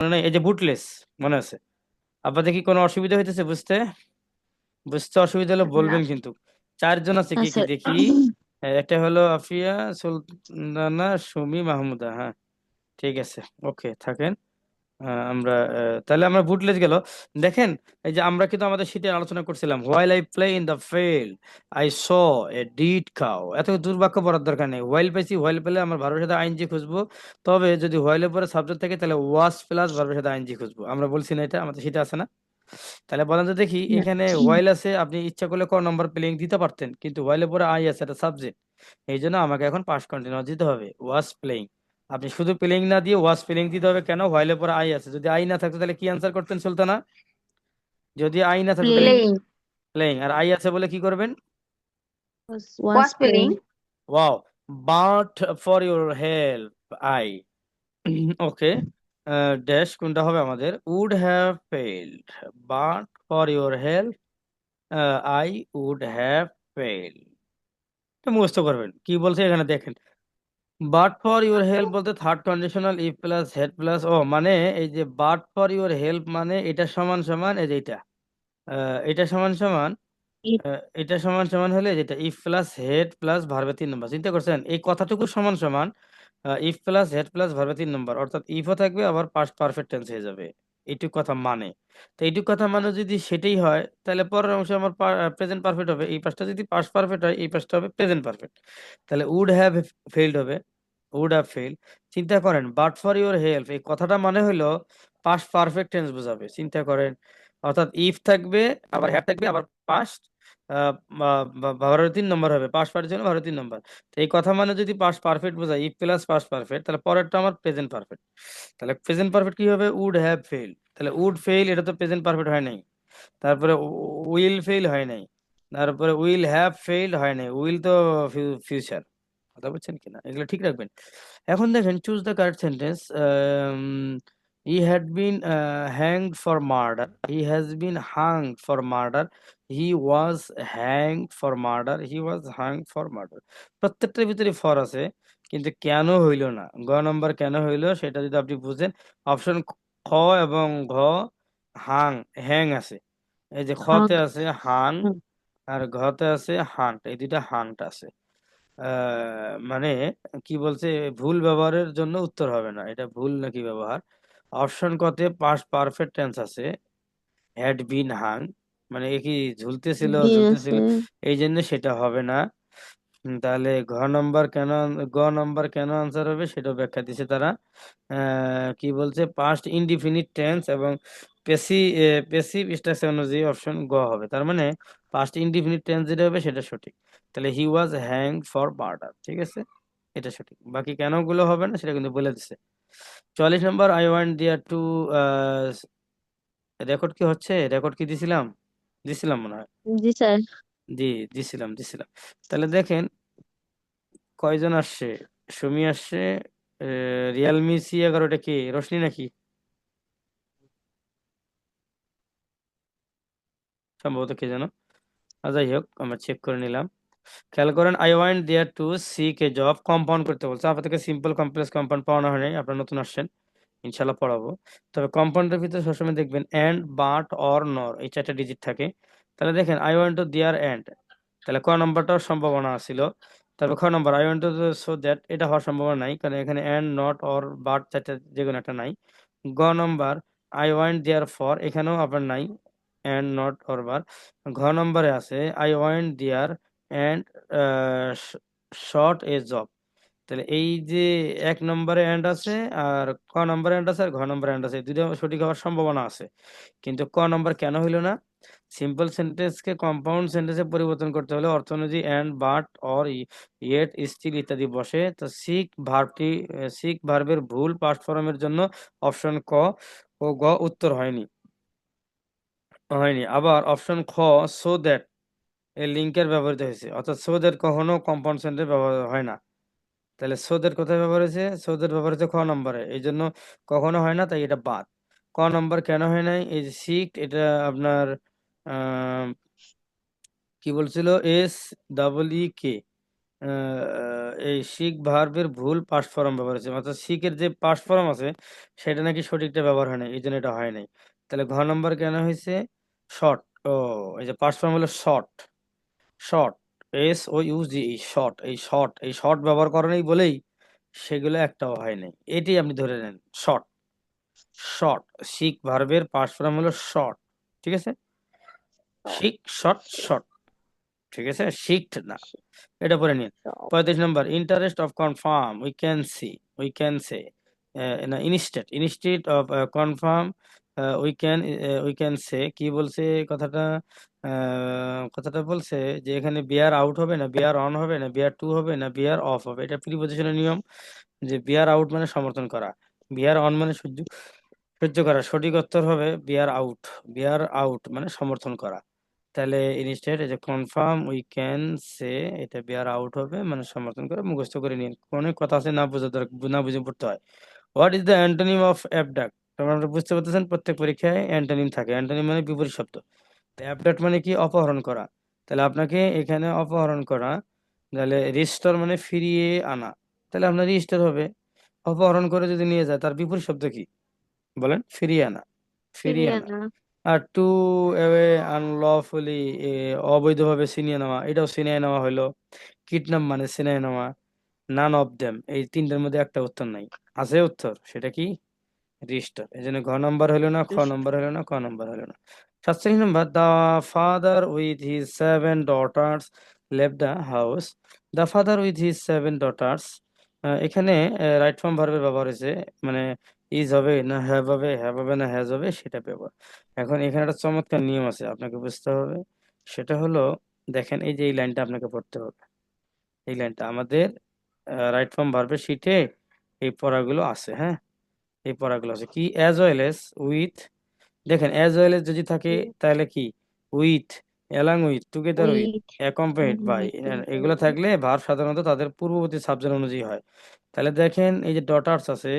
মনে নাই? এই যে বুটলেস মনে আছে? আপনাদের কি কোনো অসুবিধা হইতেছে বুঝতে? বুঝতে অসুবিধা হলে না বলবেন কিন্তু। চারজন আছে, না কি কি স্যার। দেখি? একটা হলো আফিয়া, সুলতানা, সুমি, মাহমুদা। হ্যাঁ, ঠিক আছে, ওকে থাকেন। আমরা তাহলে আমরা বুটলেস গেল। দেখেন, এই যে আমরা কিন্তু আমাদের শীতে আলোচনা করছিলাম, while I play in the field I saw A did cow. এত দুর্বাক্য পড়ার দরকার নেই। হোয়াইল পাইছি, হোয়াইল পেলে আমার ভার্বের সাথে আইনজি খুঁজবো। তবে যদি হোয়াইলের পরে সাবজেক্ট থাকে তাহলে ওয়াজ প্লাস ভার্বের সাথে আইনজি খুঁজবো। আমরা বলছি না এটা আমাদের শীতে আছে না? তাহলে বলেন তো দেখি, না এখানে হোয়াইল আছে, আপনি ইচ্ছা করলে ক নম্বর প্লেইং দিতে পারতেন, কিন্তু হোয়াইলের পরে আই আছে, এটা সাবজেক্ট। এই জন্য আমাকে এখন পাস্ট কন্টিনিউয়াস দিতে হবে, ওয়াজ প্লেইং। আপনি শুধু প্লেইং না দিয়ে ওয়াজ প্লেইং দিতে হবে। কেন? হোয়াইলের পরে আই আছে। যদি আই না থাকতো তাহলে কি আনসার করতেন সুলতানা? যদি আই না থাকতো তাহলে প্লেইং প্লেইং, আর আই আছে বলে কি করবেন? Was playing. Wow, but for your help I, okay, dash কোনটা হবে আমাদের? Would have failed, but for your help I would have failed. মুখস্থ করবেন কি বলছে এখানে, দেখেন। বাট ফর ইউর হেল্প বলতে third conditional if plus had plus ও, মানে এই যে বাট ফর ইউর হেল্প মানে এটা সমান সমান এই যে এটা, এটা সমান সমান, এটা সমান সমান হলে যেটা ইফ প্লাস হেড প্লাস ভার্বে 3 নম্বর। চিন্তা করছেন এই কথাটুকু সমান সমান ইফ প্লাস হেড প্লাস ভার্বে 3 নম্বর, অর্থাৎ ইফও থাকবে আবার পাস্ট পারফেক্ট টেন্স হয়ে যাবে। এইটুক কথা মানে, তো এইটুক কথা মানে যদি সেটাই হয় তাহলে পরের অংশে আমার প্রেজেন্ট পারফেক্ট হবে। এই পাশটা যদি পাস্ট পারফেক্ট হয় এই পাশটা হবে প্রেজেন্ট পারফেক্ট। তাহলে উড হ্যাভ ফেইল্ড হবে, উড হ্যাভ ফেইল। চিন্তা করেন, বাট ফর ইউর হেল্প এই কথাটা মানে হলো পাস্ট পারফেক্ট টেন্স বোঝাবে। চিন্তা করেন, অর্থাৎ ইফ থাকবে, আবার হ্যাভ থাকবে, আবার পাস্ট ভার্বের 3 নম্বর হবে, পাস্ট পার্টির জন্য ভার্বের 3 নম্বর। তো এই কথা মানে যদি পাস্ট পারফেক্ট বোঝায় ইফ প্লাস পাস্ট পারফেক্ট, তাহলে পরেরটা আমার প্রেজেন্ট পারফেক্ট। তাহলে প্রেজেন্ট পারফেক্ট কি হবে? Would have fail. তাহলে উড ফেইল এটা তো প্রেজেন্ট পারফেক্ট হয় নাই। তারপরে উইল ফেইল হয় নাই। তারপরে উইল হ্যাভ ফেইলড হয় নাই। উইল তো ফিউচার। কথা বলছেন কিনা এগুলো ঠিক রাখবেন। এখন দেখেন, choose the correct sentence. He had been hanged for murder, he has been hanged for murder, he was hanged for murder, he was hanged for murder. প্রত্যেকটার ভিতরে ফর আছে, কিন্তু কেন হইল না, গ নম্বর কেন হইল সেটা যদি আপনি বুঝেন। অপশন খ এবং ঘ, হাং, হ্যাং আছে। এই যে খতে আছে হাং, আর ঘতে আছে হান্ট, এই দুইটা হান্ট আছে। মানে কি বলছে, ভুল ব্যবহারের জন্য উত্তর হবে না, এটা ভুল নাকি ব্যবহার। অপশন কতে পাস্ট পারফেক্ট টেন্স আছে, হ্যাড বিন হাং, মানে এ কি ঝুলতেছিল বিন ঝুলতেছিল, আছে। এই জন্য সেটা হবে না। তাহলে ঘ নম্বর কেন, গ নম্বর কেন আনসার হবে সেটা ব্যাখ্যা দিছে তারা। কি বলছে, পাস্ট ইনডিফিনিট টেন্স এবং পেসিভ স্ট্রাকচার অনুযায়ী অপশন গ হবে। তার মানে পাস্ট ইনডিফিনিট টেন্স যেটা হবে সেটা সঠিক। তাহলে হি ওয়াজ হ্যাংড ফর মার্ডার, ঠিক আছে, এটা সঠিক। বাকি কেন গুলো হবে না সেটা কিন্তু বলে দিছে। 44 number, I want there to, record কি হচ্ছে? রেকর্ড কি দিছিলাম? দিছিলাম মনে হয়। জি স্যার। জি, দিছিলাম দিছিলাম। তাহলে দেখেন কয়জন আসছে। সুমি আসছে, রিয়েলমি C11, কি রোশনি নাকি? সম্ভবত কে যেন। যাই হোক, আমরা চেক করে নিলাম। খেয়াল করেন, I want there to seek a job, compound করতে বলছে। আপনাদেরকে সিম্পল কমপ্লেক্স কম্পাউন্ড পড়ানো হয় নাই, আপনারা নতুন আসছেন, ইনশাল্লাহ পড়াবো। তবে কম্পাউন্ডের ভিতরে সবসময় দেখবেন এন্ড, বাট, অর, নর, এই 4টা ডিজিট থাকে। তাহলে দেখেন, I want to there end, তাহলে ক নম্বরটাও সম্ভাবনা ছিল। তারপর খ number, I want to so that, এটা হওয়ার সম্ভাবনা নাই, কারণ এখানে এন্ড, নট, অর, বাট 4টা যে কোনো একটা নাই। গ নম্বর, আই ওয়ান্ট দেয়ার ফর, এখানেও আপনার নাই এন্ড, নট, অর, বার। ঘ নম্বরে আছে I want there and short a job. তাহলে এই যে 1 নম্বরে এন্ড আছে, আর ক নম্বরে এন্ড আছে, আর ঘ নম্বরে এন্ড আছে, এই দুটো সঠিক হওয়ার সম্ভাবনা আছে। কিন্তু ক নম্বর কেন হইল না? সিম্পল সেন্টেন্সকে কম্পাউন্ড সেন্টেন্সে পরিবর্তন করতে হলে অর্থ অনুযায়ী and, but, or, yet, still ইত্যাদি বসে। তো সিক ভার্বটি, সিক ভার্বের ভুল পাস্ট ফর্মের জন্য অপশন ক ও গ উত্তর হয়নি, হয়নি। আবার অপশন খ, সো দ্যাট, এই লিঙ্কের ব্যবহৃত হয়েছে, অর্থাৎ সো দ্যাট কখনো কম্পাউন্ড সেন্টেন্স ব্যবহার হয় না। তাহলে সোদের কোথায় ব্যবহার হয়েছে? সোদের ব্যবহার হয়েছে খ নম্বরে, এই জন্য কখনো হয় না, তাই এটা বাদ। ক নম্বর কেন হয় নাই? এই যে সিক, এটা আপনার আহ, কি বলছিল, S EE K, এই শিখ ভার্বের ভুল পাস্ট ফর্ম ব্যবহার হয়েছে, অর্থাৎ শিখের যে পাস্ট ফর্ম আছে সেটা নাকি সঠিকটা ব্যবহার হয় না, এই জন্য এটা হয় নাই। তাহলে ঘ নম্বর কেন হয়েছে? শর্ট। ও, এই যে পাস্ট ফর্ম হলো শর্ট। Short, SOUGE, short. এই শর্ট ব্যবহার করেনি বলেই সেগুলো একটাও হয় নাই, এটি আপনি ধরে নেন। Short, short. শিখ ভার্বের পাস্ট ফর্ম হলো শর্ট, ঠিক আছে? শিখ, শর্ট, শর্ট, ঠিক আছে? শিখড না, এটা পরে নিন। Shop. 35 number, interest of confirm we can say না, instead of confirm we can say, কি বলছে কথাটা? কথাটা বলছে যে এখানে বিয়ার আউট হবে না বিয়ার অন হবে না বিয়ার টু হবে না বিয়ার অফ হবে, এটা প্রিপজিশনের নিয়ম। যে বিয়ার আউট মানে সমর্থন করা, বিয়ার অন মানে সহ্য সহ্য করা, সঠিক উত্তর হবে বিয়ার আউট। বিয়ার আউট মানে সমর্থন করা। তাহলে ইনস্টেড এই যে কনফার্ম উই ক্যান সে, এটা বিয়ার আউট হবে মানে সমর্থন করে, মুখস্থ করে নিন। অনেক কথা আছে না বুঝে না বুঝে পড়তে হয়। What is the antonym of abduct? আপনারা বুঝতে পারতেছেন প্রত্যেক পরীক্ষায় অ্যান্টোনিম থাকে। অ্যান্টোনিম মানে বিপরীত শব্দ। অ্যাবডাক্ট মানে কি? অপহরণ করা। তাহলে আপনাকে এখানে অপহরণ করা, তাহলে রিস্টোর মানে ফিরিয়ে আনা, তাহলে আপনার রিস্টোর হবে। অপহরণ করে যদি নিয়ে যায় তার বিপরীত শব্দ কি বলেন? ফিরিয়ে আনা, ফিরিয়ে আনা। Syriana. আর টু অ্যাওয়ে আনলফুলি, অবৈধভাবে ছিনিয়ে নেওয়া, এটাও ছিনিয়ে নেওয়া হলো। কিডন্যাপ মানে ছিনিয়ে নেওয়া। নান অফ দেম, এই তিনটার মধ্যে একটা উত্তর নাই, আছে উত্তর, সেটা কি? রিস্টার। এই জন্য ঘ নম্বর হলো না, খ নম্বর হলো না, ক নম্বর হলো না। 47 number, the father with his 7 daughters left the house. The father with his 7 daughters, এখানে রাইট ফর্ম ভার্বের ব্যবহার হয়েছে, মানে ইজ হবে না হ্যাভ হবে না হ্যাজ হবে, সেটা ব্যবহার। এখন এখানে একটা চমৎকার নিয়ম আছে, আপনাকে বুঝতে হবে। সেটা হলো, দেখেন এই যে এই লাইনটা আপনাকে পড়তে হবে। এই লাইনটা আমাদের রাইট ফর্ম ভার্বের শিটে এই পড়াগুলো আছে, হ্যাঁ? এই পড়াগুলো আছে কি? As well as, with. দেখেন অ্যাজ ওয়েল এস যদি থাকে তাহলে কি? With, along with, together with, Wheat. Accompanied by, Wheat এগুলো together. থাকলে ভার্ব সাধারণত তাদের পূর্ববর্তী সাবজেক্ট অনুযায়ী হয়। তাহলে দেখেন এই যে ডটার্স আছে,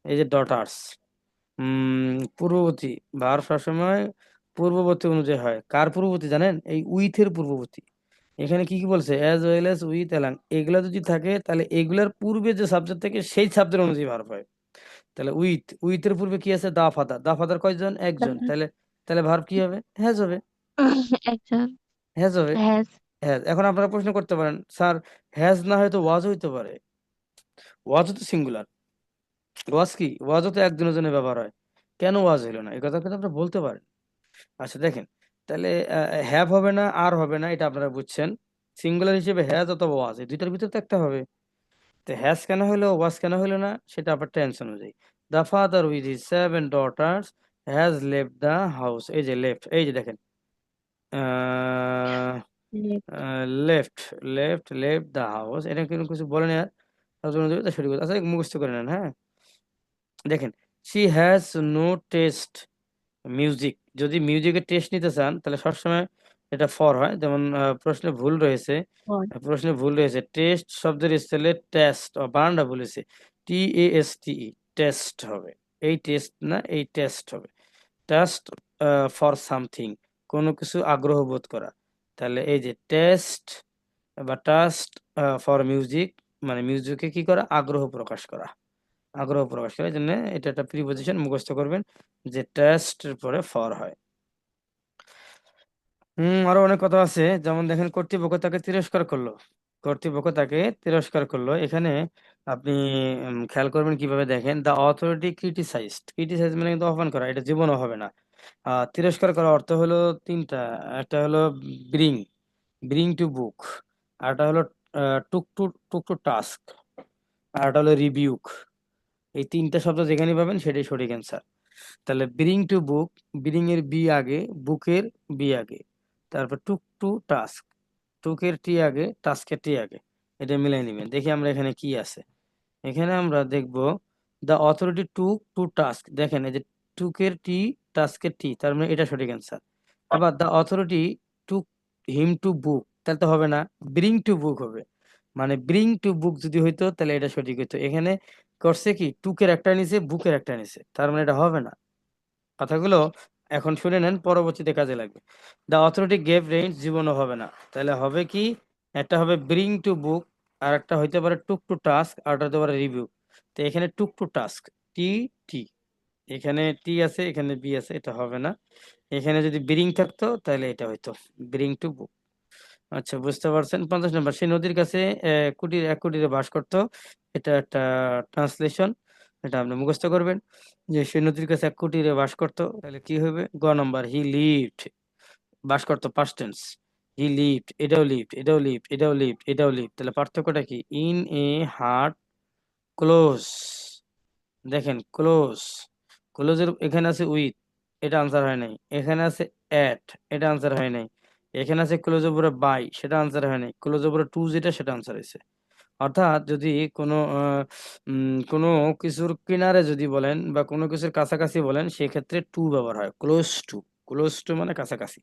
এই যে ডটার্স, পূর্ববর্তী ভার্ব সবসময় পূর্ববর্তী অনুযায়ী হয়। কার পূর্ববর্তী জানেন? এই উইথের পূর্ববর্তী। এখানে কি কি বলছে? As well as, with, along, এগুলা যদি থাকে তাহলে এগুলার পূর্বে যে সাবজেক্ট থাকে সেই সাবজেক্ট অনুযায়ী ভার্ব হয়। তাহলে উইথের পূর্বে কি আছে? The father. দা ফাদার কয়জন? একজন। The তাহলে তাহলে ভার্ব কি হবে? হ্যাজ হবে। action হ্যাজ হবে। has has. এখন আপনারা প্রশ্ন করতে পারেন, স্যার হ্যাজ না হয়তো ওয়াজ হইতে পারে। ওয়াজও তো সিঙ্গুলার। ওয়াজ কি? ওয়াজও তো একজনের জন্য ব্যবহার হয়, কেন ওয়াজ হইলো না? এই কথা কিন্তু আপনারা বলতে পারেন। আচ্ছা দেখেন, তাহলে হ্যাভ হবে না আর হবে না, এটা আপনারা বুঝছেন। সিঙ্গুলার হিসেবে হ্যাজ অথবা ওয়াজ, এই দুইটার ভিতরে তো একটা হবে। তো হ্যাজ কেন হলো, ওয়াজ কেন হলো না, সেটা আবার টেনশন অনুযায়ী। The father with his 7 daughters has left the house, এই যে লেফট, এই যে দেখেন left. Left, left the house, এটা কিন্তু কিছু বলেন আর সাবজেক্ট অনুযায়ী তো সঠিক উত্তর। আচ্ছা মুখস্থ করে নেন, হ্যাঁ? দেখেন, she has no taste music. যদি মিউজিকের টেস্ট নিতে চান তাহলে সবসময় এটা ফর হয়। যেমন প্রশ্নে ভুল রয়েছে, What? টেস্ট শব্দের স্থলে টেস্ট, বানানটা বলেছে TASTE, টেস্ট হবে। এই টেস্ট না, এই টেস্ট হবে। টেস্ট ফর সামথিং, কোনো কিছু আগ্রহ বোধ করা। তাহলে এই যে টেস্ট বা টাস্ট ফর মিউজিক, মানে মিউজিকে কি করা? আগ্রহ প্রকাশ করা, আগ্রহ প্রকাশ করার জন্য এটা একটা প্রিপজিশন, মুখস্থ করবেন যে টেস্টের পরে ফর হয়। আরো অনেক কথা আছে, যেমন দেখেন কর্তৃপক্ষ তাকে তিরস্কার করলো। কর্তৃপক্ষ তাকে তিরস্কার করলো, এখানে আপনি খেয়াল করবেন কিভাবে। দেখেন, দ্য অথরিটি ক্রিটিসাইজড, ক্রিটিসাইজ মানে কিন্তু অপমান করা, এটা জীবনও হবে না। তিরস্কার করার অর্থ হলো তিনটা। একটা হলো ব্রিং, টু বুক। আরটা হলো টুক টু টুক টু টাস্ক। আরটা হলো রিবিউক। এই তিনটা শব্দ যেখানে পাবেন সেটাই সঠিক অ্যান্সার। তাহলে ব্রিং টু বুক, ব্রিং এর বি আগে, বুকের বি আগে। তারপর টুক টু টাস্ক, টুকের টি আগে, টাস্কের টি আগে। এটা মিলাই নিবেন। দেখি আমরা এখানে কি আছে। এখানে আমরা দেখব the authority took to task, দেখেন এই যে টুকের টি, টাস্কের টি, তার মানে এটা সঠিক অ্যান্সার। আবার the authority took him to book, তাহলে তো হবে না, ব্রিং টু বুক হবে। মানে ব্রিং টু বুক যদি হইতো তাহলে এটা সঠিক হইতো। এখানে করছে কি, টুকের একটা নিচে, বুকের একটা নিচে, তার মানে এটা হবে না। কথাগুলো এখন শুনে নেন, পরবর্তীতে কাজে লাগবে। দ্য অথরিটি গেভ রেঞ্জ, জীবনও হবে না। তাহলে হবে কি? একটা হবে ব্রিং টু বুক, আর একটা হইতে পারে টুক টু টাস্ক, আর একটা হতে পারে রিভিউ। তো এখানে টুক টু টাস্ক, টি টি, এখানে টি আছে, এখানে বি আছে, এটা হবে না। এখানে যদি ব্রিং থাকতো তাহলে এটা হইতো ব্রিং টু বুক। আচ্ছা, বুঝতে পারছেন। 50 নম্বর, সেই নদীর কাছে কুটির এক কুটিরে বাস করত। এটা একটা ট্রান্সলেশন, এটা আপনি মুখস্থ করবেন যে সেই নদীর কাছে এক কুটিরে বাস করত, তাহলে কি হবে? গ নম্বর, হি লিভড, বাস করতো পাস্ট টেন্স। হি লিভড, এটাও লিভড, এটাও লিভড, এটাও লিভড, এটাও লিভড, তাহলে পার্থক্যটা কি? ইন এ হার্ট ক্লোজ, দেখেন ক্লোজ, ক্লোজের এখানে আছে উইথ, এটা আনসার হয় নাই। এখানে আছে অ্যাট, এটা আনসার হয় নাই। এখানে আছে ক্লোজ উপরে বাই, সেটা আনসার হয় নাই। ক্লোজ উপরে টু যেটা, সেটা আনসার হয়েছে। অর্থাৎ যদি কোনো কোনো কিছুর কিনারে যদি বলেন বা কোনো কিছুর কাছাকাছি বলেন, সেক্ষেত্রে টু ব্যবহার হয়, ক্লোজ টু। ক্লোজ টু মানে কাছাকাছি,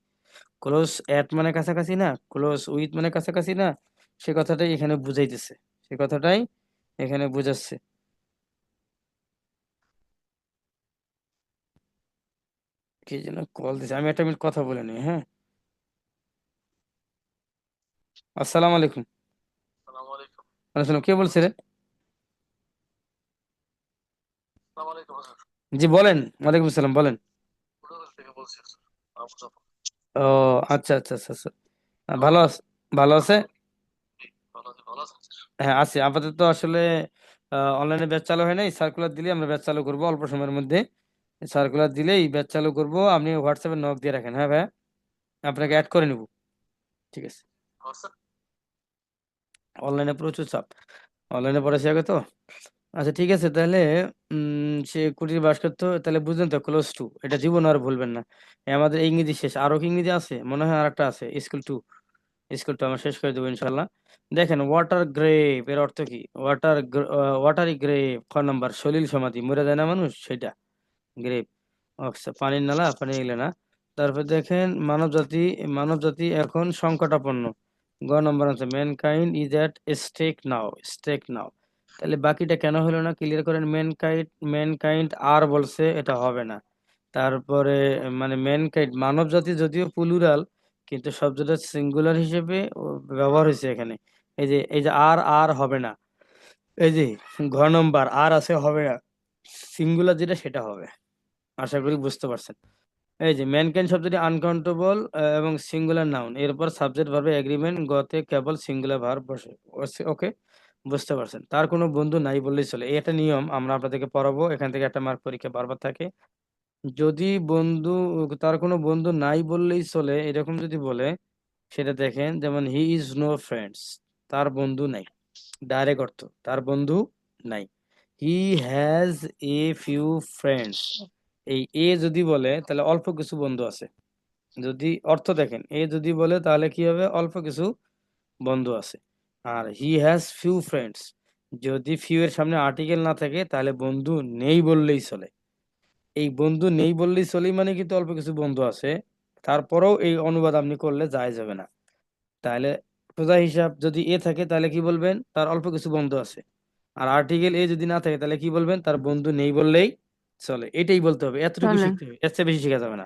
ক্লোজ অ্যাট মানে কাছাকাছি না, ক্লোজ উইথ মানে কাছাকাছি না, সে কথাটাই এখানে বুঝাইতেছে, সে কথাটাই এখানে বুঝাচ্ছে। কি যেন কল দিছে, আমি একটা মিনিট কথা বলে নিই, হ্যাঁ। আসসালামু আলাইকুম। ওয়ালাইকুম, কে বলছিলেন? জি বলেন। ওয়ালাইকুম আসসালাম, বলেন। ও, আচ্ছা আচ্ছা আচ্ছা আচ্ছা। ভালো আছে? ভালো আছে? হ্যাঁ, আছি আপাতত। আসলে অনলাইনে ব্যাচ চালু হয় নাই, সার্কুলার দিলে আমরা ব্যাচ চালু করবো অল্প সময়ের মধ্যে। সার্কুলার দিলেই ব্যাচ চালু করব, আপনি হোয়াটসঅ্যাপে নক দিয়ে রাখেন, হ্যাঁ ভাইয়া, আপনাকে অ্যাড করে নিব। ঠিক আছে। অনলাইনে প্রচুর চাপ, অনলাইনে পড়াশোনা আগে তো। আচ্ছা ঠিক আছে, তাহলে সে কুটির বাস করতো, তাহলে বুঝলেন তো, ক্লোজ টু, এটা জীবন আর ভুলবেন না। আমাদের ইংরেজি শেষ, আরো কি ইংরেজি আছে মনে হয়, আর একটা আছে স্কুল টু। স্কুলটা আমরা শেষ করে দেবো ইনশাল্লাহ। দেখেন, ওয়াটার গ্রেভ এর অর্থ কি? ওয়াটারি গ্রেভ, খ নাম্বার, সলিল সমাধি, মরে যায় না মানুষ, সেটা গ্রেভ। আচ্ছা, পানির নালা, পানি এলে না। তারপর দেখেন, মানব জাতি, মানব জাতি এখন সংকটাপন্ন। গ নম্বর আছে, mankind is at stake now, stake now. তাহলে বাকিটা কেন হলো না, ক্লিয়ার করেন। ম্যানকাইন্ড, ম্যানকাইন্ড আর বলছে, এটা হবে না। তারপরে মানে ম্যানকাইন্ড, মানব জাতি যদিও প্লুরাল, কিন্তু শব্দটা সিঙ্গুলার হিসেবে ব্যবহার হয়েছে এখানে। এই যে আর আর হবে না। এই যে ঘ নম্বর, আর আছে, হবে না, সিঙ্গুলার যেটা সেটা হবে। আশা করি বুঝতে পারছেন। এই যে ম্যানকাইন্ড শব্দটি আনকাউন্টেবল এবং সিঙ্গুলার নাউন, এরপর সাবজেক্ট ভার্বে এগ্রিমেন্ট, গতে কেবল সিঙ্গুলার ভার্ব বসে। ওকে, বুঝতে পারছেন। তার কোনো বন্ধু নাই বললেই চলে, এই একটা নিয়ম, আমরা আপনাদেরকে পড়াবো, এখান থেকে একটা মার্ক পরীক্ষা বারবার থাকে। যদি বন্ধু, তার কোনো বন্ধু নাই বললেই চলে, এরকম যদি বলে, সেটা দেখেন, যেমন হি ইজ নো ফ্রেন্ডস, তার বন্ধু নাই, ডাইরেক্ট অর্থ, তার বন্ধু নাই। He has a few friends, এই এ যদি বলে তাহলে অল্প কিছু বন্ধু আছে। যদি অর্থ দেখেন, এ যদি বলে তাহলে কি হবে? অল্প কিছু বন্ধু আছে। আর হি হ্যাজ ফিউ ফ্রেন্ডস, যদি ফিউ এর সামনে আর্টিকেল না থাকে তাহলে বন্ধু নেই বললেই চলে। এই বন্ধু নেই বললেই চলেই মানে কিন্তু অল্প কিছু বন্ধু আছে, তারপরেও এই অনুবাদ আপনি করলে যায় যাবে না। তাহলে সোজা হিসাব, যদি এ থাকে তাহলে কি বলবেন? তার অল্প কিছু বন্ধু আছে। আর আর্টিকেল এ যদি না থাকে তাহলে কি বলবেন? তার বন্ধু নেই বললেই চলে। এটাই বলতে হবে, এতটুকু চলে। শিখতে হবে, এর চেয়ে বেশি শেখা যাবে না।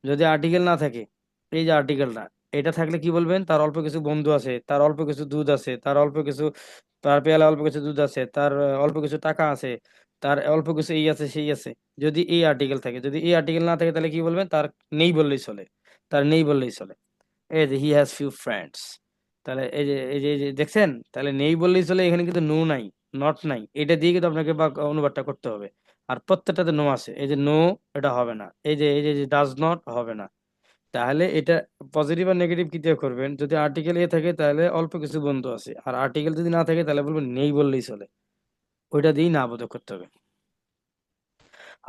যদি আর্টিকেল না থাকে, এই যে আর্টিকেলটা, এটা থাকলে কি বলবেন? তার অল্প কিছু বন্ধু আছে, তার অল্প কিছু দুধ আছে, তার অল্প কিছু, তার পেয়ালা অল্প কিছু দুধ আছে, তার অল্প কিছু টাকা আছে, তার অল্প কিছু এই আছে সেই আছে। যদি এই আর্টিকেল থাকে, যদি এই আর্টিকেল না থাকে তাহলে কি বলবেন? তার নেই বললেই চলে, তার নেই বললেই চলে। এই যে হি হ্যাজ ফিউ ফ্রেন্ডস, তাহলে এই যে দেখছেন, তাহলে নেই বললেই চলে, এখানে কিন্তু নো নাই, নট নাই, এটা দিয়ে কিন্তু আপনাকে বা অনুবাদটা করতে হবে। আর প্রত্যেকটাতে নো আছে, এই যে নো, এটা হবে না। এই যে ডাজ নট, হবে না। তাহলে এটা পজিটিভ আর নেগেটিভ কি দিয়ে করবেন? যদি আর্টিকেল এ থাকে তাহলে অল্প কিছু বন্ধু আছে, আর আর্টিকেল যদি না থাকে তাহলে বলবেন নেই বললেই চলে, ওইটা দিয়েই না বোধক করতে হবে।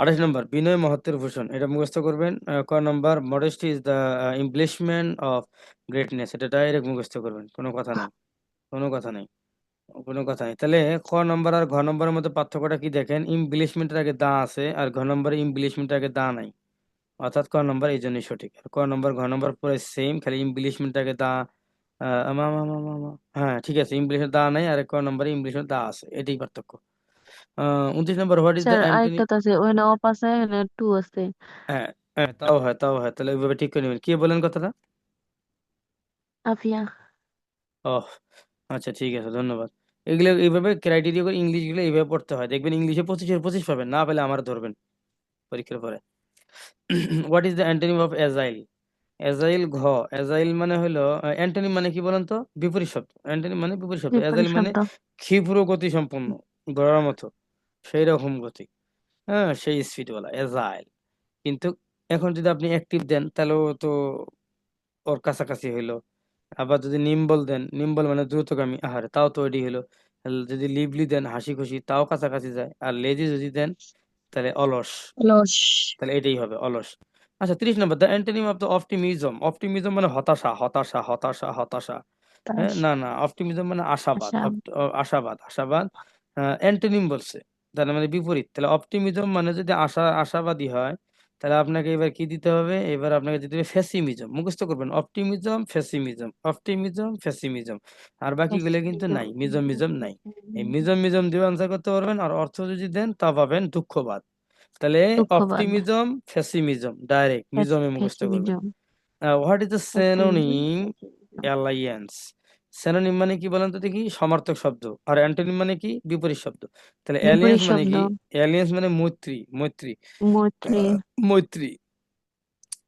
28 নম্বর, বিনয় মহত্বের ভূষণ, এটা মুখস্থ করবেন। ক number, modesty is the embellishment of greatness, এটা ডাইরেক্ট মুখস্থ করবেন, কোনো কথা নাই, কোনো কথা নাই, কোনো কথা নাই। তাহলে ক নম্বর আর ঘ নম্বরের মধ্যে পার্থক্যটা কি দেখেন? ইমপ্লিশমেন্টের আগে দা আছে, আর ঘ নম্বরে ইমপ্লিশমেন্টের আগে দা নাই। অর্থাৎ ক নম্বর এই জন্যই সঠিক। আর ক নম্বর ঘ নম্বর পুরো সেম, খালি ইমপ্লিশমেন্টের আগে দা, হ্যাঁ ঠিক আছে, ইমপ্লিশমেন্ট দা নাই, আর ক নম্বরে ইমপ্লিশমেন্ট দা আছে, এটাই পার্থক্য। 29 number, what is the sir antonym? আরেকটা তো আছে, ওখানে অফ আছে, এখানে টু আছে। হ্যাঁ, হ্যাঁ, তাও হয়, তাও হয়, তাহলে ওইভাবে ঠিক করে নেবেন। কি বলেন কথাটা? আফিয়া। ওহ, আচ্ছা ঠিক আছে, ধন্যবাদ। এগুলো এইভাবে ক্রাইটেরিয়া করে ইংলিশ গুলো এইভাবে পড়তে হয়, দেখবেন ইংলিশে 25-এর 25 পাবেন, না পেলে আমার ধরবেন পরীক্ষার পরে। What is the antonym of agile? Agile agile মানে হলো অ্যান্টোনিম মানে কি বলেন তো? বিপরীত শব্দ। অ্যান্টোনিম মানে বিপরীত শব্দ। বিপরীত এজাইল মানে শব্দ। ক্ষিপ্র গতি সম্পন্ন, ঘোড়ার মতো, সেই রকম গতি, হ্যাঁ সেই স্পিড বলা এজাইল। কিন্তু এখন যদি আপনি অ্যাক্টিভ দেন তাহলে ও তো ওর কাছাকাছি হইলো। আবার যদি নিম্বল দেন, নিম্বল মানে দ্রুতগামী, আহারে তাও তো এটি হলো। যদি লিভলি দেন, হাসি খুশি, তাও কাছাকাছি যায়। আর লেজি যদি দেন তাহলে অলস, অলস। তাহলে এটাই হবে অলস। আচ্ছা, 30 number, the antonym of the optimism. Optimism মানে হতাশা, হতাশা, হতাশা, হতাশা। হ্যাঁ, তাস। না না, অপটিমিজম মানে আশাবাদ, আশা। আশাবাদ, আশাবাদ। অ্যান্টোনিম বলছে, তার মানে বিপরীত। তাহলে অপটিমিজম মানে যদি আশাবাদী হয়, তাহলে আপনাকে এবার কি দিতে হবে? এবার আপনাকে দিতে হবে ফেসিমিজম। মুখস্থ করবেন, অপটিমিজম, ফেসিমিজম, অপটিমিজম, ফেসিমিজম। আর বাকিগুলো কিন্তু নাই, মিজম মিজম নাই। এই মিজম মিজম দিয়ে আনসার করতে পারবেন, আর অর্থ যদি দেন তা পাবেন দুঃখবাদ। তাহলে দুঃখবাদ। অপটিমিজম, ফেসিমিজম, ডাইরেক্ট মিজমে মুখস্থ করবেন। Pessimism. What is the pessimism. Synonym? Alliance. Synonym মানে কি বলেন তো দেখি? সমার্থক শব্দ। আর অ্যান্টোনিম মানে কি? বিপরীত শব্দ। তাহলে অ্যালিয়েন্স বিপরীত মানে শব্দ। কি? অ্যালিয়েন্স মানে মৈত্রী, মৈত্রী, মৈত্রী। মৈত্রী।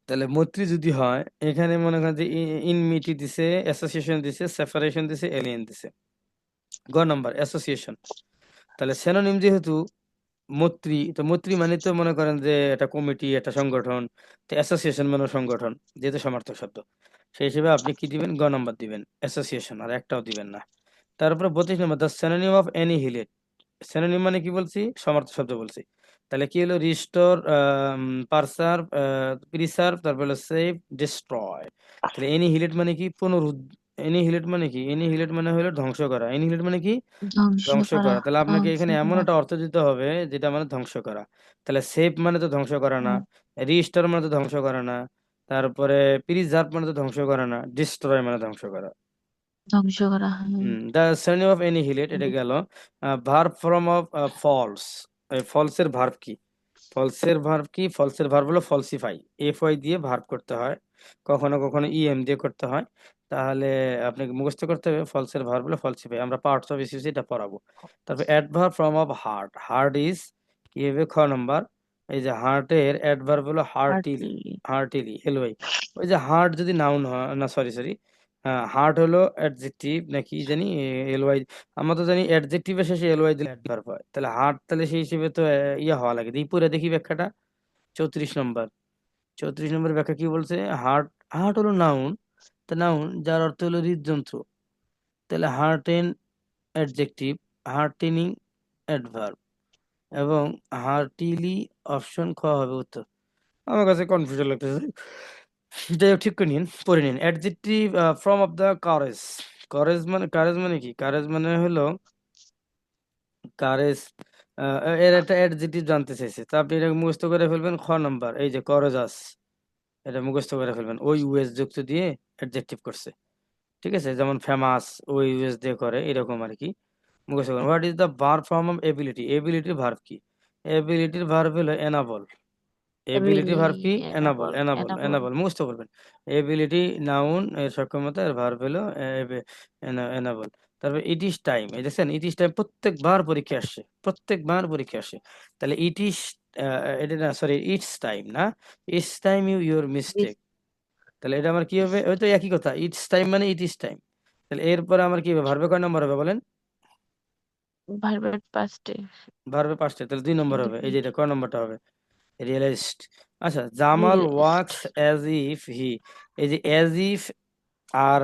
তাহলে মৈত্রী যদি হয়, এখানে মনে করেন যে ইনমিটি দিছে, অ্যাসোসিয়েশন দিছে, সেপারেশন দিছে, এলিয়েন দিছে। গ নাম্বার অ্যাসোসিয়েশন। তাহলে সিনোনিম যেহেতু মৈত্রী, তো মৈত্রী মানে তো মনে করেন যে একটা কমিটি, একটা সংগঠন। তো অ্যাসোসিয়েশন মানে সংগঠন, যেহেতু সমার্থক শব্দ, সেই হিসেবে আপনি কি দিবেন? গ নাম্বার দিবেন, অ্যাসোসিয়েশন, আর একটাও দিবেন না। তারপরে 32 নম্বর, the synonym of annihilate. Synonym মানে কি বলছি? সমার্থক শব্দ বলছি। তাহলে কি হলো? রিস্টোর, পারসার্ভ, প্রিসার্ভ, তারপর হলো সেভ, ডিস্ট্রয়। তাহলে অ্যানিহিলেট মানে কি? অ্যানিহিলেট মানে কি? অ্যানিহিলেট মানে হলো ধ্বংস করা। অ্যানিহিলেট মানে কি? ধ্বংস ধ্বংস করা। করা। তাহলে আপনাকে ধ্বংস এখানে এমন করা। একটা অর্থ দিতে হবে যেটা মানে ধ্বংস করা। তাহলে সেভ মানে তো ধ্বংস করা না, হুম, রিস্টোর মানে তো ধ্বংস করা না, তারপরে প্রিজার্ভ মানে তো ধ্বংস করা না, ডিস্ট্রয় মানে ধ্বংস করা। ধ্বংস করা। Hmm. The surname of annihilate, এটা গেল। Verb form of false. ফলসের ভার্ব কি? ফলসের ভার্ব কি? ফলসের ভার্ব হলো ফলসিফাই। এফ ওয়াই দিয়ে ভার্ব করতে হয়, কখনো কখনো ইএম দিয়ে করতে হয়। তাহলে আপনাকে মুখস্থ করতে হবে ফলসের ভার্ব হলো ফলসিফাই। আমরা পার্টস অফ স্পিচ এটা পড়াবো। তারপর adverb form of heart. Heart is কি হবে? খ নম্বর, এই যে হার্টের অ্যাডভার্ব হলো হার্টিলি। হার্টলি। Heartily, LY. ওই যে হার্ট যদি নাউন হয়, না সরি সরি, হার্ট হলো অ্যাডজেক্টিভ নাকি জানি, এলওয়াই। আমরা তো জানি অ্যাডজেক্টিভের শেষে এলওয়াই দিলে অ্যাডভার্ব হয়। তাহলে হার্ট, তাহলে সেই হিসেবে তো ইয়ে হওয়া লাগে। এই পুরো দেখি ব্যাখ্যাটা। 34 নম্বর, 34 নম্বর ব্যাখ্যা কি বলছে? হার্ট, হার্ট হলো নাউন। তা নাউন যার অর্থ হলো হৃদযন্ত্র। তাহলে হার্টেন অ্যাডজেক্টিভ, হার্টেনিং অ্যাডভার্ব, এবং হার্টিলি অপশন খ হবে উত্তর। আমার কাছে কনফিউশন লাগতেছে, যাই হোক ঠিক করে নিন, পড়ে নিন। Adjective form of the courage. Courage মানে কি? কারেজ মানে হলো কারেজ, এর একটা অ্যাডজেক্টিভ জানতে চাইছে, তা আপনি এটা মুখস্থ করে ফেলবেন। খ নাম্বার, এই যে করেজাস, এটা মুখস্থ করে ফেলবেন। ওই ইউএস যুক্ত দিয়ে অ্যাডজেক্টিভ করছে, ঠিক আছে? যেমন ফেমাস, ওই ইউএস দিয়ে করে, এরকম আর কি। মুখস্থ করেন। What is the verb form of ability? এবিলিটির ভার্ব কি? এবিলিটির ভার্ব হলো এনাবল। এবিলিটি এবিলি। ভার্ব কি? Enable, enable. Enable, enable. Enable, মুখস্থ করবেন। এবিলিটি নাউন, এর সক্ষমতা, এর ভার্ব হলো এনাবল। তারপর ইট ইজ টাইম, এই দেখছেন ইট ইজ টাইম প্রত্যেকবার পরীক্ষা আসছে, প্রত্যেকবার পরীক্ষা আসে। তাহলে ইট ইজ, এটা না সরি, ইটস টাইম না, it's time you your mistake. তাহলে এটা আমার কি হবে? ওই তো একই কথা, ইটস টাইম মানে ইট ইজ টাইম। তাহলে এরপরে আমার কি হবে? ভার্বে কয় নম্বর হবে বলেন? ভার্বের পাস্টে। ভার্বে 5টা, তাহলে 2 নম্বর হবে। এই যে ইন্ডিফিনিট। এটা কয় নম্বরটা হবে? রিয়েলিস্ট। আচ্ছা, জামাল রিয়েলিস্ট। ওয়াক্স অ্যাজ ইফ হি, এই যে অ্যাজ ইফ, আর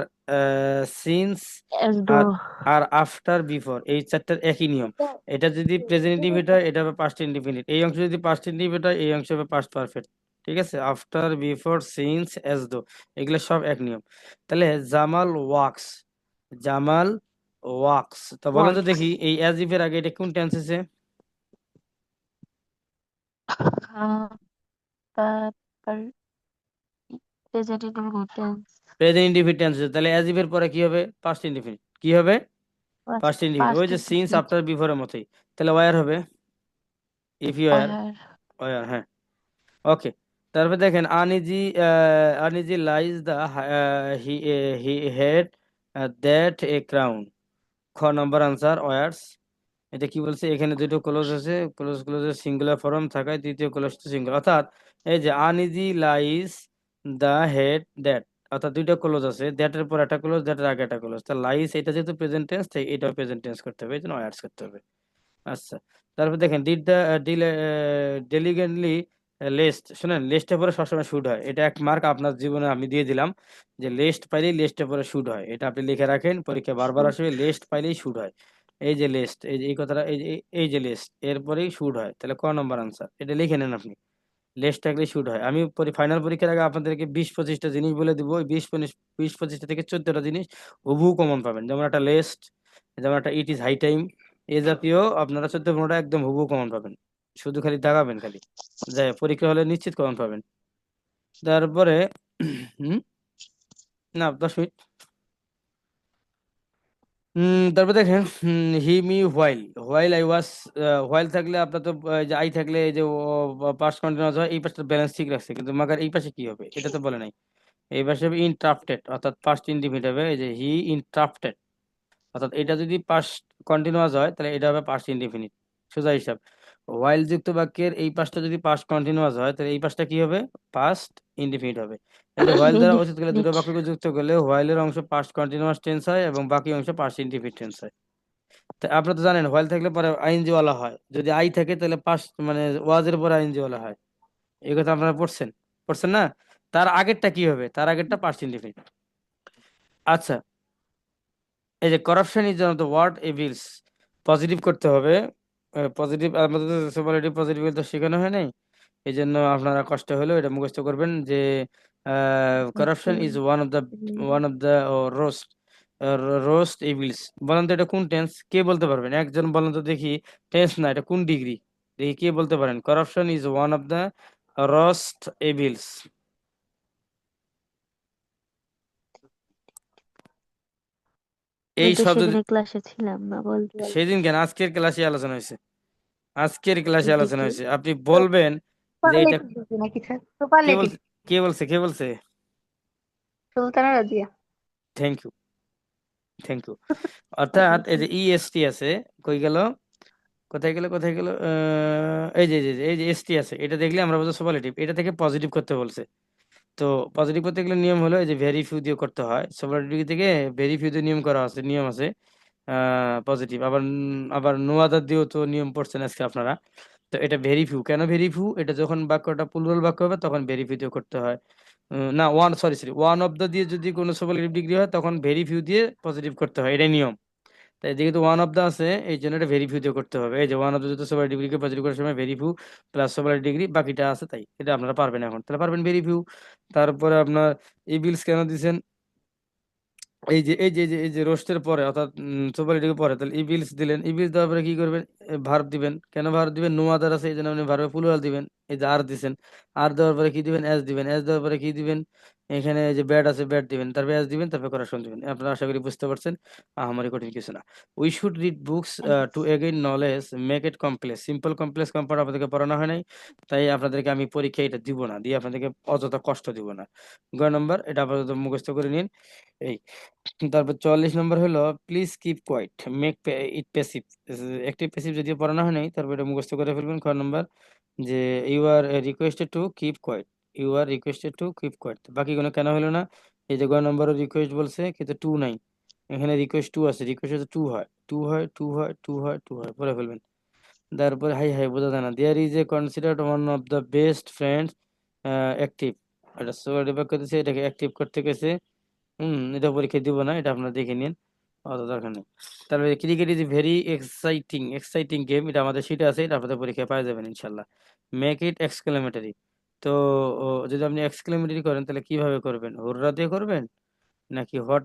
সিন্স, এস দো। আর আর আফটার, বিফোর, এই চারটার একই নিয়ম। এটা যদি প্রেজেন্ট ইনডিফিনিট হয় এটা হবে পাস্ট ইনডিফিনিট, এই অংশ যদি পাস্ট ইনডিফিনিট হয় এই অংশ হবে পাস্ট পারফেক্ট। ঠিক আছে? After, before, since, as though, এগুলো সব এক নিয়ম। তাহলে জামাল ওয়াক্স, জামাল ওয়াক্স, তো বলেন তো ওয়ার্কস। দেখি এই অ্যাজ ইফ এর আগে এটা কোন টেন্স আছে? Present indefinite. Present indefinite tense আছে, তাহলে অ্যাজ ইফ এর পরে কি হবে? Past indefinite. কি হবে? পাস্ট। পাস্ট ইনডিফিনিট, ওই পাস্ট যে সিন্স, ইনডিফিনিট। আফটার, বিফোরের মতোই। তাহলে ওয়ার হবে, if you are, were. Were, হ্যাঁ। ওকে, তারপর দেখেন uneasy, lies the he he head that a crown. খ নম্বর আনসার ওয়ার্ডস। এটা কি বলছে, এখানে দুটো ক্লোজ আছে, ক্লোজ ক্লোজের সিঙ্গুলার ফর্ম থাকায় দ্বিতীয় ক্লোজ সিঙ্গুলার, অর্থাৎ এই যে uneasy lies the head that, অর্থাৎ দুইটা ক্লোজ আছে, দ্যাটের পর একটা ক্লোজ, দ্যাটের আগে একটা ক্লোজ, তা লাইস এটা যেহেতু প্রেজেন্ট টেন্স, তাই এটাও প্রেজেন্ট টেন্স করতে হবে, এই জন্য ওয়ার্ডস করতে হবে। আচ্ছা, তারপর দেখেন ডিড দ্য ডেলিগেন্টলি লিস্ট, শুনেন লিস্টের পরে সবসময় শুড হয়, এটা এক মার্ক আপনার জীবনে আমি দিয়ে দিলাম, যে লিস্ট পাইলেই লিস্টের পরে শুড হয়, এটা আপনি লিখে রাখেন, পরীক্ষা বারবার শুট। আসবে, লিস্ট পাইলেই শুড হয়। এই যে লিস্ট, এই যে এই কথাটা, এই যে লিস্ট এরপরেই শুড হয়, তাহলে ক নম্বর আনসার, এটা লিখে নেন আপনি। লিস্ট থাকলে শুড হয়। আমি ফাইনাল পরীক্ষার আগে আপনাদেরকে 20-25টা জিনিস বলে দিব, ওই 20-25টা থেকে 14টা জিনিস হুবহু কমন পাবেন, যেমন একটা লিস্ট, যেমন একটা ইট ইজ হাই টাইম, এ জাতীয় আপনারা 14-15টা একদম হুবহু কমন পাবেন, শুধু খালি দাগাবেন খালি, যাই হোক, পরীক্ষা হলে নিশ্চিত কমন পাবেন। তারপরে হুম, না 10 মিনিট। তারপর দেখেন he me while, while I was, while থাকলে আপনার তো যে আই থাকলে এই যে পাস্ট কন্টিনিউয়াস হয়, এই পাশটা ব্যালেন্স ঠিক রাখছে, কিন্তু মাগার এই পাশে কি হবে এটা তো বলে নাই। এই পাশে হবে ইনটারাপ্টেড, অর্থাৎ পাস্ট ইনডিফিনিট হবে, এই যে হি ইনটারাপ্টেড, অর্থাৎ এটা যদি পাস্ট কন্টিনিউয়াস হয় তাহলে এটা হবে পাস্ট ইনডিফিনিট, সোজা হিসাব। হোয়াইল যুক্ত বাক্যের এই পাশটা যদি পাস্ট কন্টিনিউয়াস হয় তাহলে এই পাশটা কি হবে, পাস্ট ইনডিফিনিট হবে। এই যে হোয়াইল দ্বারা অতীতকালে দুটো ইনডিফিনিট। বাক্যকে যুক্ত করলে হোয়াইলের অংশ পাস্ট কন্টিনিউয়াস টেন্স হয় এবং বাকি অংশ পাস্ট ইনডিফিনিট টেন্স হয়। তা আপনি তো জানেন হোয়াইল থাকলে পরে আইএনজি ওয়ালা হয়, যদি আই থাকে তাহলে পাস্ট মানে ওয়াজের পরে আইএনজি ওয়ালা হয়, এই কথা আপনারা পড়ছেন, পড়ছেন না? তার আগেরটা কি হবে, তার আগেরটা পাস্ট ইনডিফিনিট। আচ্ছা, এই যে corruption is one of the word evils, positive করতে হবে, পজিটিভ, আমাদের সুপারলেটিভ পজিটিভ তো শেখানো হয় নাই, এই জন্য আপনারা কষ্ট হলেও এটা মুখস্থ করবেন যে corruption is one of the roast, roast evils. বলেন তো এটা কোন টেন্স, কে বলতে পারবেন, একজন বলেন তো দেখি, টেন্স না এটা কোন ডিগ্রি, দেখি কে বলতে পারেন, corruption is one of the roast evils. আমি এই তো শব্দ সেদিনের ক্লাসে ছিলাম না, বলতে পারবো। সেদিন কেন, আজকের ক্লাসে আলোচনা হয়েছে, আজকের ক্লাসে আলোচনা ডিগ্রি। হয়েছে, আপনি বলবেন যে এটা সুপারলেটিভ ডিগ্রি নাকি স্যার? কে সুপারলেটিভ। বলছে, কে বলছে, কে বলছে? Sultana Razia. Thank you, thank you. অর্থাৎ এই যে ইএসটি আছে, কই গেল, কোথায় গেল, কোথায় গেল, এই যে এসটি আছে, এটা দেখলে আমরা বলবো সুপারলেটিভ, এটা থেকে পজিটিভ করতে বলছে। তো পজিটিভ করতে গেলে নিয়ম হলো এই যে ভেরি ফিউ দিয়ে করতে হয়, সুপারলেটিভ থেকে ভেরি ফিউ দিয়ে নিয়ম করা আছে, নিয়ম আছে পজিটিভ, আবার নো আদার দিয়েও তো নিয়ম পড়ছেন আজকে আপনারা। তো এটা ভেরি ফিউ, কেন ভেরি ফিউ, এটা যখন বাক্যটা প্লুরাল বাক্য হবে তখন ভেরি ফিউ দিয়ে করতে হয়। না one, sorry sorry, one of the দিয়ে যদি কোনো সুপারলেটিভ ডিগ্রি হয় তখন ভেরি ফিউ দিয়ে পজিটিভ করতে হয়, এটাই নিয়ম। তাই যেহেতু ওয়ান অফ দা আছে এই জন্য এটা ভেরি ফিউ দিয়ে করতে হবে, এই যে ওয়ান অফ দা যদি সুপার ডিগ্রিকে পজিটিভ করার সময় very few plus super degree বাকিটা আছে, তাই এটা আপনারা পারবেন, এখন তাহলে পারবেন ভেরি ফিউ। তারপরে আপনার এই বিলস কেন দিছেন, এই যে রোস্টের পরে, অর্থাৎ সুপারলেটিভের পরে, তাহলে ইবিলস দিলেন, ইবিলস দেওয়ার পরে কি করবেন, ভার্ব দিবেন, কেন ভার্ব দিবেন, নো আদার আছে এই জন্য আপনি ভার্বে প্লুরাল দিবেন, এই যে আর দিছেন, আর দেওয়ার পরে কি দিবেন, এস দিবেন, এস দেওয়ার পরে কি দিবেন, এখানে এই যে ব্যাড আছে ব্যাড দিবেন, তারপরে এস দিবেন, তারপরে করেকশন দিবেন। আপনারা আশা করি বুঝতে পারছেন, আমারই কঠিন কিছু না। We should read books two again knowledge, make it complex, simple complex compound আপনাদেরকে পড়ানো হয় নাই, তাই আপনাদেরকে আমি পরীক্ষা এটা দিব না, দিয়ে আপনাদেরকে অযথা কষ্ট দিব না। গ নম্বর, এটা আপাতত মুখস্থ করে নিন। এই তারপর 44 নম্বর হলো please keep quiet, make it passive, একটি প্যাসিভ যদিও পড়ানো হয় নাই, তারপর এটা মুখস্থ করে ফেলবেন। খ নম্বর, যে you are requested to keep quiet, you are requested to keep quiet, বাকিগুলো কেন হলো না, এই যে গ নম্বরও রিকোয়েস্ট বলছে কিন্তু টু নাই, এখানে রিকোয়েস্ট টু আছে, রিকোয়েস্ট টু হয়, টু হয়, টু হয়, টু হয়, টু হয়, পড়ে ফেলবেন। তারপরে হাই হাই বোঝা যায় না, there is a considered one of the best friends active, এটা সোয়ারি বাক্য দিছে, এটাকে অ্যাক্টিভ করতে গেছে। এটা পরীক্ষা দিব না, এটা আপনারা দেখে নিন, অত দরকার নেই। তারপরে cricket is very exciting, exciting game, এটা আমাদের সিটে আছে, এটা আপনাদের পরীক্ষায় পাওয়া যাবেন ইনশাল্লাহ। মেক ইট এক্সক্লেমেটরি, তো যদি আপনি এক্সক্লেমেটরি করেন তাহলে কিভাবে করবেন, হুররা দিয়ে করবেন নাকি hot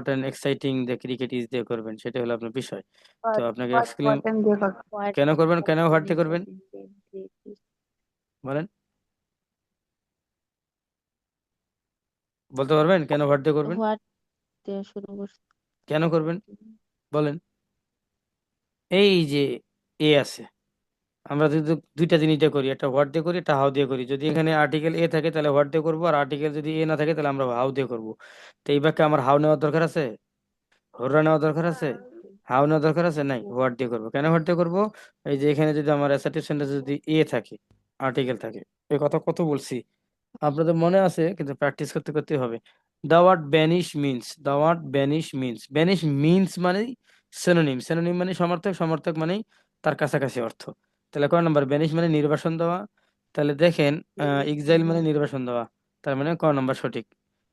and exciting the cricket is দিয়ে করবেন, সেটা হলো আপনার বিষয়। তো আপনাকে এক্সক্লেম হোয়াট দিয়ে করো। হোয়াট কেন করবেন, কেন হোয়াট হট এন দিয়ে করবেন এক্সাইটিং গেম ক্রিয়েটিভ। বলেন, বলতে পারবেন কেন হট দিয়ে করবেন, হোয়াট দিয়ে শুরু করছে। কেন করবেন বলেন। এই যে এ আছে, আমরা যদি দুইটা জিনিস দিয়ে করি, একটা হোয়াট দিয়ে করি, একটা হাউ দিয়ে করি, যদি এখানে আর্টিকেল এ থাকে তাহলে হোয়াট দিয়ে করবো, আর আর্টিকেল যদি এ না থাকে তাহলে আমরা হাউ দিয়ে করবো। তো এই বাক্যে আমার হাউ নেওয়ার দরকার আছে, হুররা নেওয়া দরকার আছে, হাউ নেওয়া দরকার আছে নাই, হোয়াট দিয়ে করবো। কেন হোয়াট দিয়ে করবো? এই যে এখানে যদি আমার অ্যাসার্টিভ সেন্টেন্স যদি থাকে, আর্টিকেল থাকে, এই কথা কত বলছি আপনাদের মনে আছে, কিন্তু প্র্যাকটিস করতে করতে হবে। The word banish means, the word banish means, banish means মানে সিনোনিম, সিনোনিম মানে সমার্থক, সমার্থক মানে তার কাছাকাছি অর্থ। তাহলে কয় নাম্বার? ব্যানিশ মানে নির্বাসন দেওয়া। তাহলে দেখেন, এক্সাইল মানে নির্বাসন দেওয়া, তার মানে ক নাম্বার সঠিক।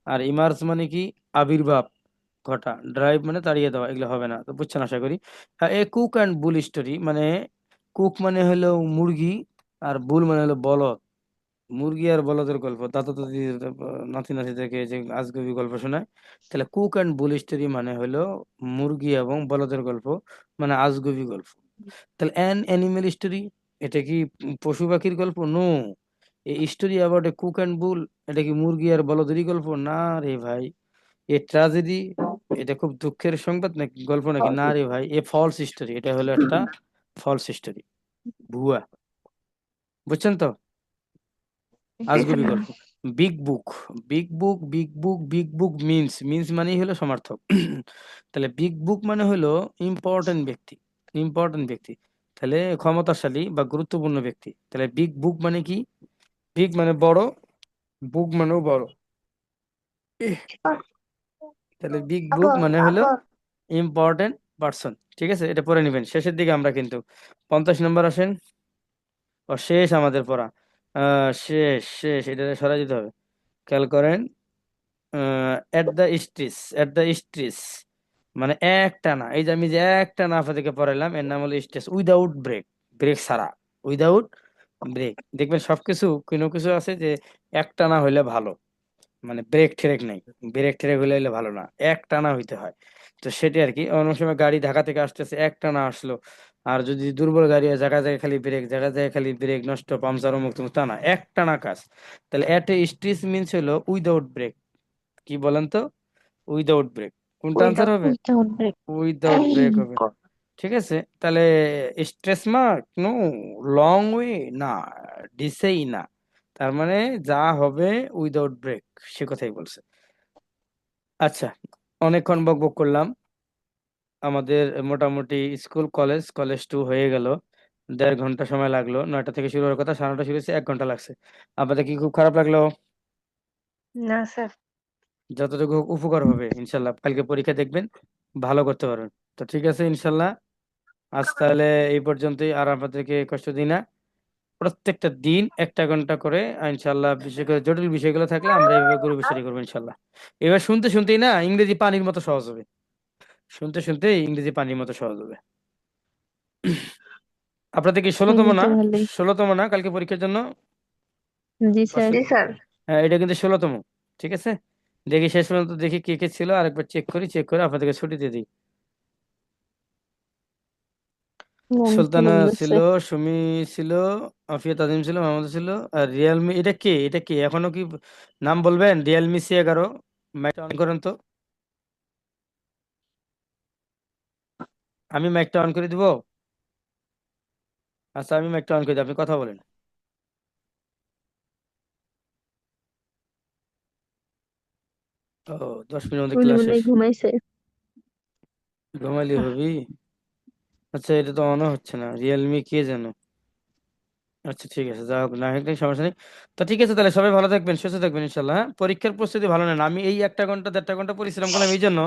আর ইমার্জ মানে কি? আবির্ভাব ঘটা। ড্রাইভ মানে তাড়িয়ে দেওয়া, এগুলো হবে না, তো বুঝছেন আশা করি। এ কুক অ্যান্ড বুল স্টোরি মানে, কুক মানে হলো মুরগি, আর বুল মানে হলো বলদ। মুরগি আর বলদের গল্প, দাদা দাদি নাতি নাতিদেরকে যে আজগুবি গল্প শোনায়। তাহলে কুক অ্যান্ড বুল স্টোরি মানে হলো মুরগি এবং বলদের গল্প, মানে আজগুবি গল্প। তাহলে অ্যান অ্যানিমেল স্টোরি, এটা কি পশু পাখির গল্প? নো। এই story about a cook and bull, এটা কি মুরগি আর বলদেরই গল্প? না রে ভাই। এ ট্রাজেডি, এটা খুব দুঃখের সংবাদ নাকি গল্প নাকি? না রে ভাই, এ ফলস স্টোরি, এটা হলো একটা ফলস স্টোরি, ভুয়া। বুঝছেন তো? জি স্যার। আজগুবি গল্প। বিগ বুক, বিগ বুক, বিগ বুক, বিগ বুক মিন্স, মিন্স মানেই হলো সমার্থক। তাহলে বিগ বুক মানে হলো ইম্পর্টেন্ট ব্যক্তি, ইম্পর্টেন্ট ব্যক্তি, তাহলে ক্ষমতাশালী বা গুরুত্বপূর্ণ ব্যক্তি। তাহলে বিগ বুক মানে কি? বিগ মানে বড়, বুক মানেও বড়। তাহলে বিগ আপু বুক মানে হলো আপু ইম্পর্টেন্ট পার্সন। ঠিক আছে, এটা পড়ে নেবেন শেষের দিকে আমরা কিন্তু। 50 নম্বর আসেন, ও শেষ আমাদের পড়া, শেষ শেষ, এটা সরাই দিতে হবে। খেয়াল করেন, এট দ্য স্ট্রিস, এট দ্য স্ট্রিস মানে একটা না, এই যে আমি যে একটা না আপনাদেরকে পড়াইলাম, এর নাম হলো স্ট্রেস উইদাউট ব্রেক, ব্রেক ছাড়া, উইদাউট ব্রেক। দেখবেন সবকিছু, কোনো কিছু আছে যে একটা না হইলে ভালো, মানে ব্রেক ট্রেক নেই, ব্রেক ট্রেক হইলে ভালো না, এক টানা হইতে হয়। তো সেটি আর কি। অনেক সময় গাড়ি ঢাকা থেকে আসতেছে, এক টানা আসলো, আর যদি দুর্বল গাড়ি হয়, জায়গায় জায়গায় খালি ব্রেক, জায়গায় জায়গায় খালি ব্রেক নষ্ট, পাংচার অমুক তমুক, তা না, এক টানা কাজ। তাহলে এট এ স্ট্রিস মিনস হলো উইদাউট ব্রেক। কি বলেন তো? Without break. কোনটা আনসার উইদাউট হবে? Without break. উইদাউট ব্রেক হবে। ঠিক আছে, তাহলে stress mark no, long way না, ডিসেই না, তার মানে যা হবে উইদাউট ব্রেক, সে কথাই বলছে। আচ্ছা, অনেকক্ষণ বকবক করলাম। আমাদের মোটামুটি স্কুল কলেজ, কলেজ টু হয়ে গেল, 1.5 ঘন্টা সময় লাগলো। 9টা থেকে শুরু হওয়ার কথা, 9:30 শুরু হয়েছে, 1 ঘন্টা লাগছে। আপনাদের কি খুব খারাপ লাগলো? না স্যার। যতটুকু উপকার হবে ইনশাল্লাহ কালকে পরীক্ষা দেখবেন, ভালো করতে পারবেন। তো ঠিক আছে ইনশাল্লাহ, আজ তাহলে এই পর্যন্তই, আর আপনাদেরকে কষ্ট দিই না। প্রত্যেকটা দিন 1টা ঘন্টা করে ইনশাল্লাহ, বিশেষ করে জটিল বিষয়গুলো থাকলে আমরা এইভাবে গ্রুপে স্টাডি করবো ইনশাল্লাহ। এবার শুনতে শুনতেই না ইংরেজি পানির মতো সহজ হবে, শুনতে শুনতে ইংরেজি পানির মতো সহজ হবে। আপনাদের কি 16তম তাহলে না? তো ভালোই। 16তম না কালকে পরীক্ষার জন্য? জি স্যার। জি স্যার। হ্যাঁ, এটা কিন্তু 16তম। ঠিক আছে, দেখি শেষ পর্যন্ত দেখি কে কে ছিল, আরেকবার চেক করি, চেক করে আপনাদেরকে ছুটি দিয়ে দিই। সুলতানা আলহামদুলিল্লাহ ছিল, স্যার। সুমি ছিল, আফিয়া তাজিম ছিল, মাহমুদ ছিল, আর রিয়েলমি, এটা কে? এটা কে এখনো কি নাম বলবেন? রিয়েলমি C11, মাইকটা অন করেন তো। আমি মাইকটা অন করে দিব। আচ্ছা, আমি মাইকটা অন করে দিই, আপনি কথা বলেন। ও, 10 মিনিট মধ্যে উনি ক্লাস মনে শেষ। হয় ঘুমাইছে। ঘুমাইলি হবি। আচ্ছা, এটা তো অনও হচ্ছে না, রিয়েলমি কে যেন। আচ্ছা ঠিক আছে, যা হোক না হোক সমস্যা নেই। তো ঠিক আছে, তাহলে সবাই ভালো থাকবেন, সুস্থ থাকবেন ইনশাল্লাহ। হ্যাঁ, পরীক্ষার প্রস্তুতি ভালো নেন। আমি এই 1 ঘন্টা 1.5 ঘন্টা পরিশ্রম করলাম এই জন্য,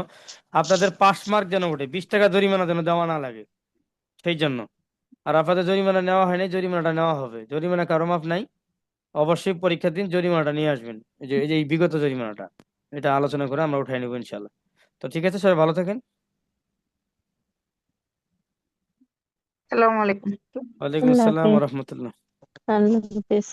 আপনাদের পাস মার্ক যেন ওঠে, 20 টাকা জরিমানা যেন দেওয়া না লাগে, সেই জন্য। আর আপনাদের জরিমানা নেওয়া হয়নি, জরিমানাটা নেওয়া হবে, জরিমানা কারো মাপ নাই। অবশ্যই পরীক্ষার দিন জরিমানাটা নিয়ে আসবেন, এই যে এই বিগত জরিমানাটা, এটা আলোচনা করে আমরা উঠাই নেবো ইনশাল্লাহ। তো ঠিক আছে, সবাই ভালো থাকেন। আসসালামু আলাইকুম। ওয়ালাইকুম আল্লাহ আসসালাম হাফেজ। রহমতুল্লাহ। আল্লাহ হাফেজ।